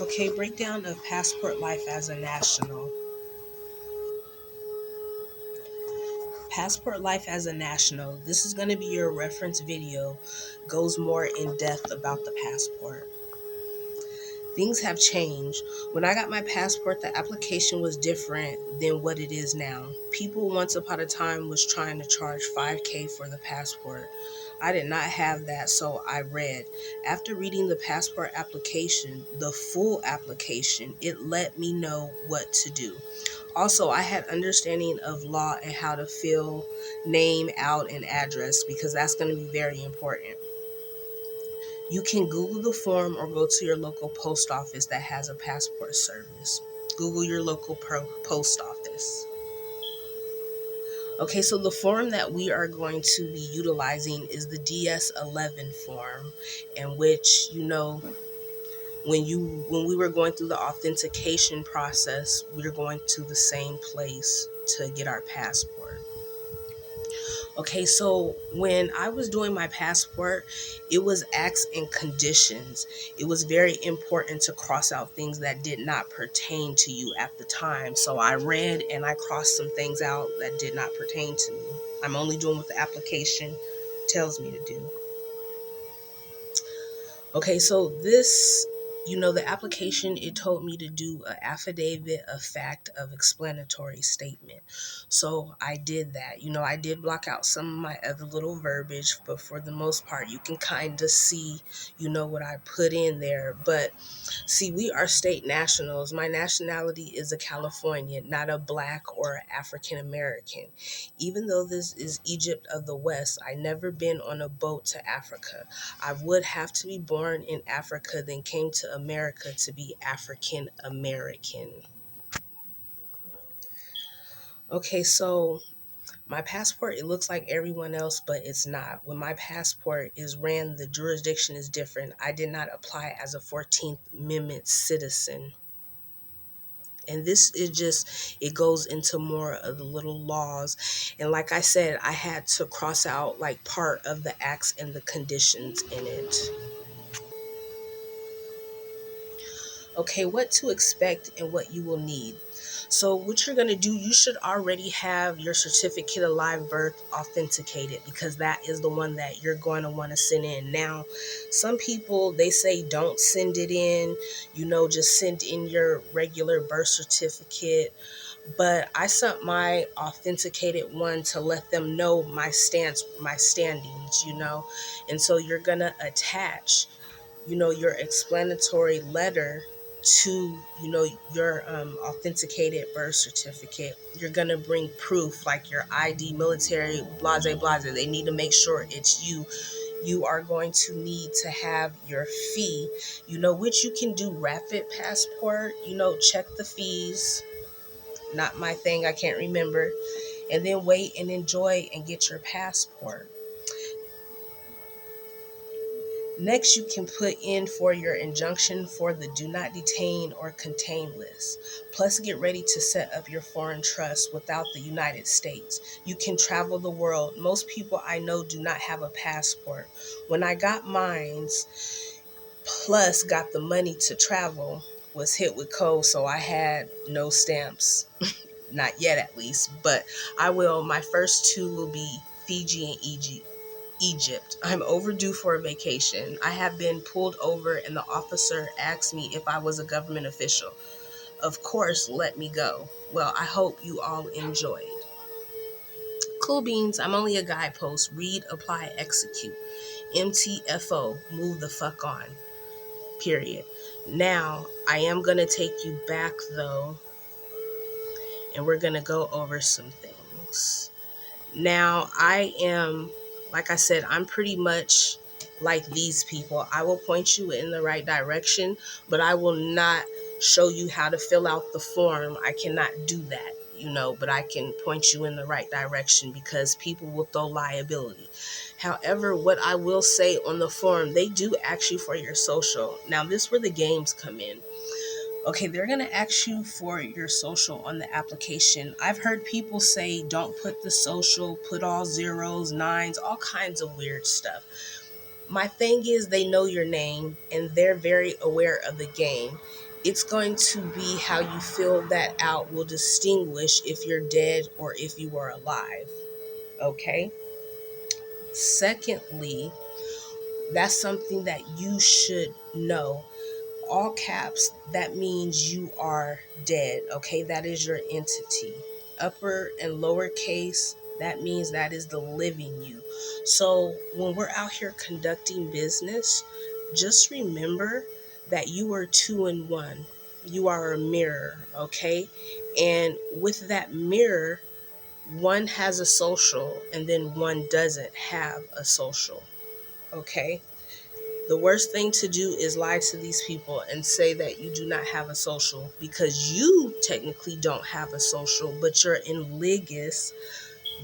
Okay, breakdown of passport life as a national. Passport life as a national. This is going to be your reference video. Goes more in depth about the passport. Things have changed. When I got my passport, the application was different than what it is now. People once upon a time was trying to charge 5K for the passport. I did not have that, so I read. After reading the passport application, the full application, it let me know what to do. Also, I had understanding of law and how to fill name out and address because that's going to be very important. You can Google the form or go to your local post office that has a passport service. Google your local post office. Okay, so the form that we are going to be utilizing is the DS11 form, in which, when we were going through the authentication process, we were going to the same place to get our passport. Okay, so when I was doing my passport, it was acts and conditions. It was very important to cross out things that did not pertain to you at the time. So I read and I crossed some things out that did not pertain to me. I'm only doing what the application tells me to do. Okay, so this, the application, it told me to do an affidavit of fact of explanatory statement. So I did that. I did block out some of my other little verbiage, but for the most part, you can kind of see, what I put in there. But see, we are state nationals. My nationality is a Californian, not a Black or African American. Even though this is Egypt of the West, I never been on a boat to Africa. I would have to be born in Africa, then came to America to be African American. Okay, so my passport, it looks like everyone else, but it's not. When my passport is ran, the jurisdiction is different. I did not apply as a 14th Amendment citizen. And this is just, it goes into more of the little laws. And like I said, I had to cross out like part of the acts and the conditions in it. Okay, what to expect and what you will need. So what you're going to do, you should already have your certificate of live birth authenticated because that is the one that you're going to want to send in. Now, some people, they say don't send it in, just send in your regular birth certificate. But I sent my authenticated one to let them know my stance, my standings, And so you're going to attach, your explanatory letter to your authenticated birth certificate. You're gonna bring proof like your ID, military, blase blase. They need to make sure it's you. You are going to need to have your fee, which you can do rapid passport. Check the fees. Not my thing, I can't remember. And then wait and enjoy and get your passport. Next, you can put in for your injunction for the do not detain or contain list. Plus, get ready to set up your foreign trust without the United States. You can travel the world. Most people I know do not have a passport. When I got mines, plus got the money to travel, was hit with COVID, so I had no stamps. Not yet, at least, but I will. My first two will be Fiji and Egypt. I'm overdue for a vacation. I have been pulled over and the officer asked me if I was a government official. Of course, let me go. Well, I hope you all enjoyed. Cool beans, I'm only a guidepost. Read, apply, execute. MTFO, move the fuck on. Period. Now, I am going to take you back though, and we're going to go over some things. Now, like I said, I'm pretty much like these people. I will point you in the right direction, but I will not show you how to fill out the form. I cannot do that, but I can point you in the right direction because people will throw liability. However, what I will say on the form, they do ask you for your social. Now, this is where the games come in. Okay, they're going to ask you for your social on the application. I've heard people say don't put the social, put all zeros, nines, all kinds of weird stuff. My thing is they know your name and they're very aware of the game. It's going to be how you fill that out will distinguish if you're dead or if you are alive. Okay. Secondly, that's something that you should know. All caps, that means you are dead. Okay, that is your entity. Upper and lowercase, that means that is the living you. So when we're out here conducting business, just remember that you are two in one. You are a mirror. Okay, and with that mirror, one has a social and then one doesn't have a social. Okay, the worst thing to do is lie to these people and say that you do not have a social, because you technically don't have a social, but you're in Ligus,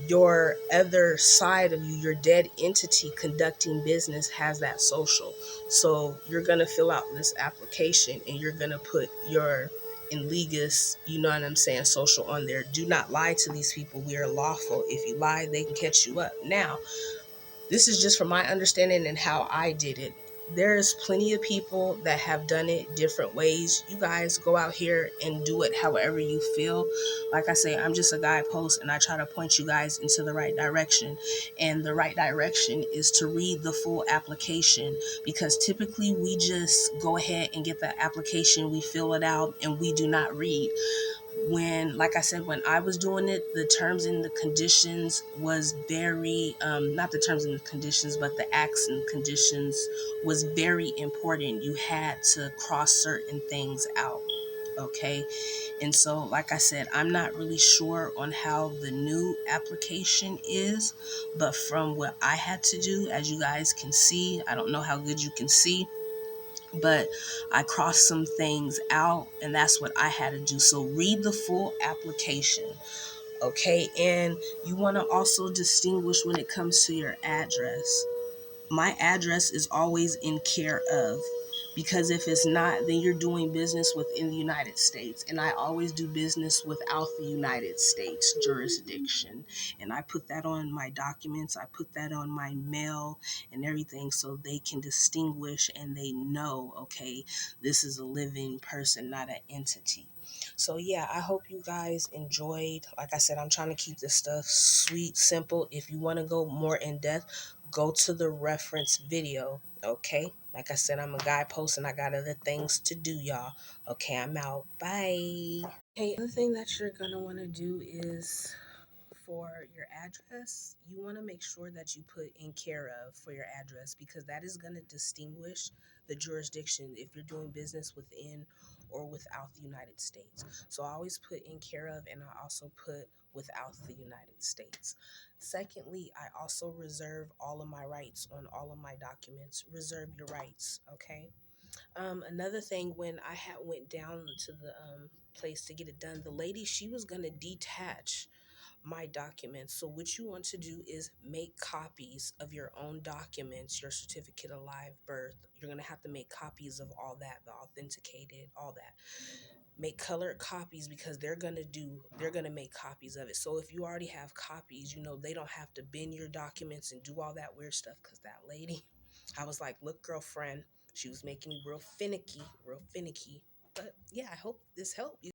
your other side of you, your dead entity conducting business, has that social. So you're going to fill out this application and you're going to put your in Ligus, you know what I'm saying, social on there. Do not lie to these people. We are lawful. If you lie, they can catch you up. Now, this is just from my understanding and how I did it. There's plenty of people that have done it different ways. You guys go out here and do it however you feel. Like I say, I'm just a guidepost and I try to point you guys into the right direction. And the right direction is to read the full application, because typically we just go ahead and get the application, we fill it out, and we do not read. When, like I said, when I was doing it, the terms and the conditions was very not the terms and the conditions, but the acts and conditions was very important. You had to cross certain things out. Okay, and so like I said, I'm not really sure on how the new application is, but from what I had to do, as you guys can see, I don't know how good you can see, but I crossed some things out, and that's what I had to do. So read the full application, okay? And you want to also distinguish when it comes to your address. My address is always in care of, because if it's not, then you're doing business within the United States, and I always do business without the United States jurisdiction. And I put that on my documents, I put that on my mail and everything, so they can distinguish and they know, okay, this is a living person, not an entity. So yeah, I hope you guys enjoyed. Like I said, I'm trying to keep this stuff sweet, simple. If you want to go more in depth, go to the reference video. Okay, like I said, I'm a guidepost and I got other things to do, y'all. Okay, I'm out. Bye. Okay, another thing that you're gonna want to do is, for your address, you want to make sure that you put in care of for your address, because that is going to distinguish the jurisdiction if you're doing business within or without the United States. So I always put in care of, and I also put without the United States. Secondly, I also reserve all of my rights on all of my documents. Reserve your rights, okay? Another thing, when I had went down to the place to get it done, the lady, she was gonna detach my documents. So what you want to do is make copies of your own documents, your certificate of live birth. You're going to have to make copies of all that, the authenticated, all that. Make colored copies, because they're going to make copies of it. So if you already have copies, you know, they don't have to bend your documents and do all that weird stuff. Because that lady, I was like, look, girlfriend, she was making me real finicky, real finicky. But yeah, I hope this helped you.